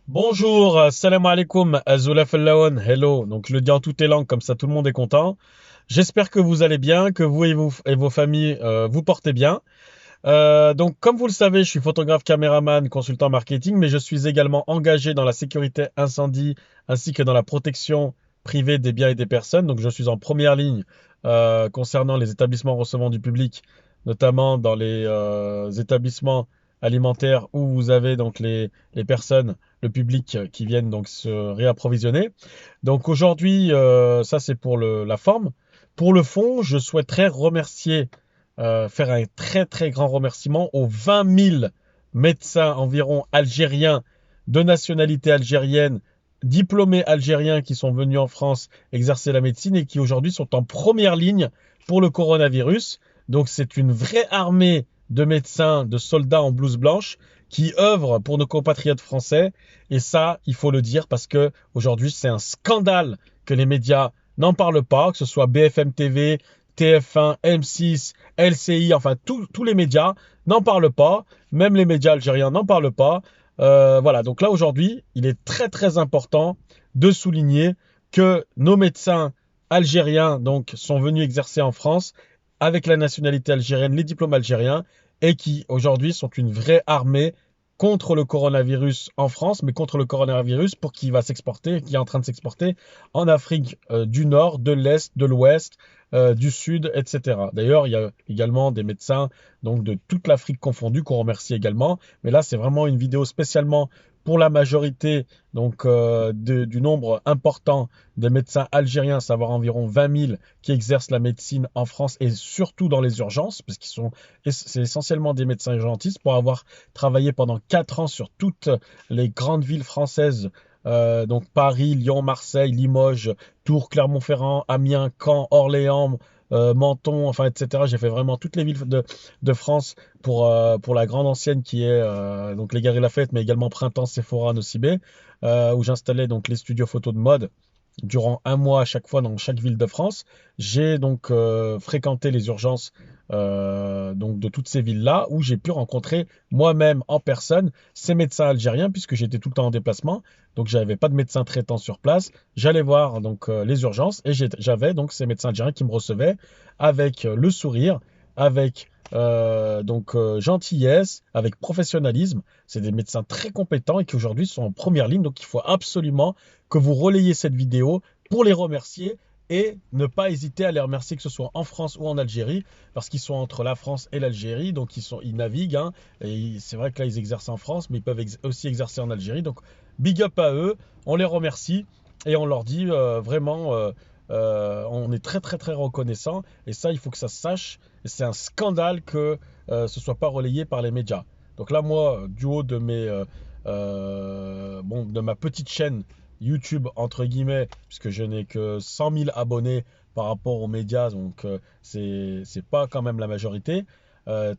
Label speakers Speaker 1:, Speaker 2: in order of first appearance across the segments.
Speaker 1: Bonjour, salam alaikum, Azula Fellaon, hello. Donc je le dis en toutes les langues, comme ça tout le monde est content. J'espère que vous allez bien, que vous et vos familles vous portez bien. Donc comme vous le savez, je suis photographe, caméraman, consultant marketing, mais je suis également engagé dans la sécurité incendie ainsi que dans la protection privée des biens et des personnes. Donc je suis en première ligne concernant les établissements recevant du public, notamment dans les établissements alimentaires où vous avez donc les personnes, le public qui viennent donc se réapprovisionner. Donc aujourd'hui, ça c'est pour la forme. Pour le fond, je souhaiterais remercier faire un très très grand remerciement aux 20 000 médecins environ algériens de nationalité algérienne, diplômés algériens qui sont venus en France exercer la médecine et qui aujourd'hui sont en première ligne pour le coronavirus. Donc c'est une vraie armée de médecins, de soldats en blouse blanche qui œuvrent pour nos compatriotes français. Et ça, il faut le dire parce que aujourd'hui, c'est un scandale que les médias n'en parlent pas, que ce soit BFM TV, TF1, M6, LCI, enfin tous les médias n'en parlent pas, même les médias algériens n'en parlent pas. Voilà, donc là aujourd'hui, il est très très important de souligner que nos médecins algériens donc sont venus exercer en France avec la nationalité algérienne, les diplômes algériens, et qui aujourd'hui sont une vraie armée contre le coronavirus en France, mais contre le coronavirus pour qui va s'exporter, qui est en train de s'exporter en Afrique du Nord, de l'Est, de l'Ouest, du Sud, etc. D'ailleurs, il y a également des médecins donc de toute l'Afrique confondue qu'on remercie également. Mais là, c'est vraiment une vidéo spécialement pour la majorité donc du nombre important des médecins algériens, à savoir environ 20 000 qui exercent la médecine en France et surtout dans les urgences, parce qu'ils sont c'est essentiellement des médecins urgentistes pour avoir travaillé pendant 4 ans sur toutes les grandes villes françaises, donc Paris, Lyon, Marseille, Limoges, Tours, Clermont-Ferrand, Amiens, Caen, Orléans, Menton, enfin, etc. J'ai fait vraiment toutes les villes de France pour la grande ancienne qui est donc les Galeries Lafayette, mais également Printemps, Sephora, Nocibé, où j'installais donc les studios photos de mode durant un mois à chaque fois dans chaque ville de France. J'ai donc fréquenté les urgences donc de toutes ces villes-là où j'ai pu rencontrer moi-même en personne ces médecins algériens puisque j'étais tout le temps en déplacement. Donc j'avais pas de médecin traitant sur place. J'allais voir donc les urgences et j'avais donc ces médecins algériens qui me recevaient avec le sourire, avec gentillesse, avec professionnalisme. C'est des médecins très compétents et qui aujourd'hui sont en première ligne. Donc il faut absolument que vous relayez cette vidéo pour les remercier et ne pas hésiter à les remercier, que ce soit en France ou en Algérie, parce qu'ils sont entre la France et l'Algérie, donc ils naviguent, hein, et c'est vrai que là ils exercent en France, mais ils peuvent aussi exercer en Algérie, donc big up à eux, on les remercie et on leur dit vraiment, on est très très très reconnaissant, et ça il faut que ça se sache, et c'est un scandale que ce soit pas relayé par les médias. Donc là moi, du haut de de ma petite chaîne YouTube, entre guillemets, puisque je n'ai que 100 000 abonnés par rapport aux médias, donc c'est pas quand même la majorité.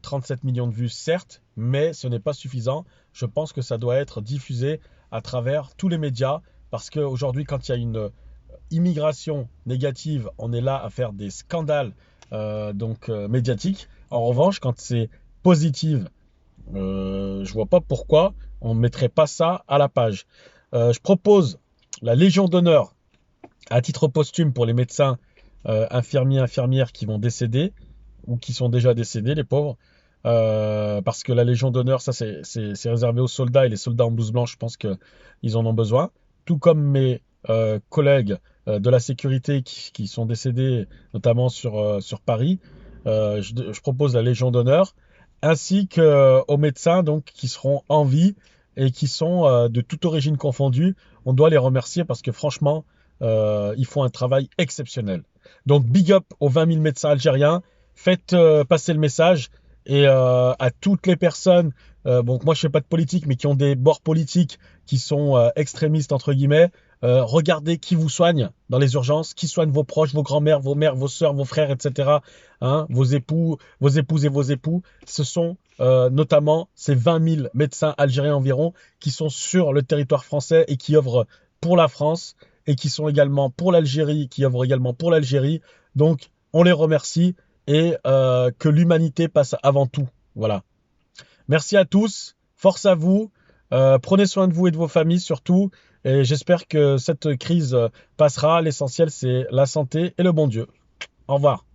Speaker 1: 37 millions de vues, certes, mais ce n'est pas suffisant. Je pense que ça doit être diffusé à travers tous les médias, parce qu'aujourd'hui, quand il y a une immigration négative, on est là à faire des scandales médiatiques. En revanche, quand c'est positive, je vois pas pourquoi on ne mettrait pas ça à la page. Je propose la Légion d'honneur à titre posthume pour les médecins, infirmiers, infirmières qui vont décéder ou qui sont déjà décédés, les pauvres. Parce que la Légion d'honneur, ça c'est réservé aux soldats et les soldats en blouse blanche, je pense qu'ils en ont besoin. Tout comme mes collègues de la sécurité qui sont décédés, notamment sur Paris. Je propose la Légion d'honneur, ainsi qu'aux médecins donc, qui seront en vie et qui sont de toute origine confondue. On doit les remercier parce que franchement, ils font un travail exceptionnel. Donc big up aux 20 000 médecins algériens. Faites passer le message et à toutes les personnes, bon, moi je fais pas de politique, mais qui ont des bords politiques qui sont extrémistes entre guillemets. Regardez qui vous soigne dans les urgences, qui soigne vos proches, vos grands-mères, vos mères, vos sœurs, vos frères, etc. Hein, vos époux, vos épouses et vos époux. Ce sont notamment ces 20 000 médecins algériens environ qui sont sur le territoire français et qui œuvrent pour la France et qui sont également pour l'Algérie, qui œuvrent également pour l'Algérie. Donc, on les remercie et que l'humanité passe avant tout. Voilà. Merci à tous, force à vous. Prenez soin de vous et de vos familles surtout. Et j'espère que cette crise passera. L'essentiel, c'est la santé et le bon Dieu. Au revoir.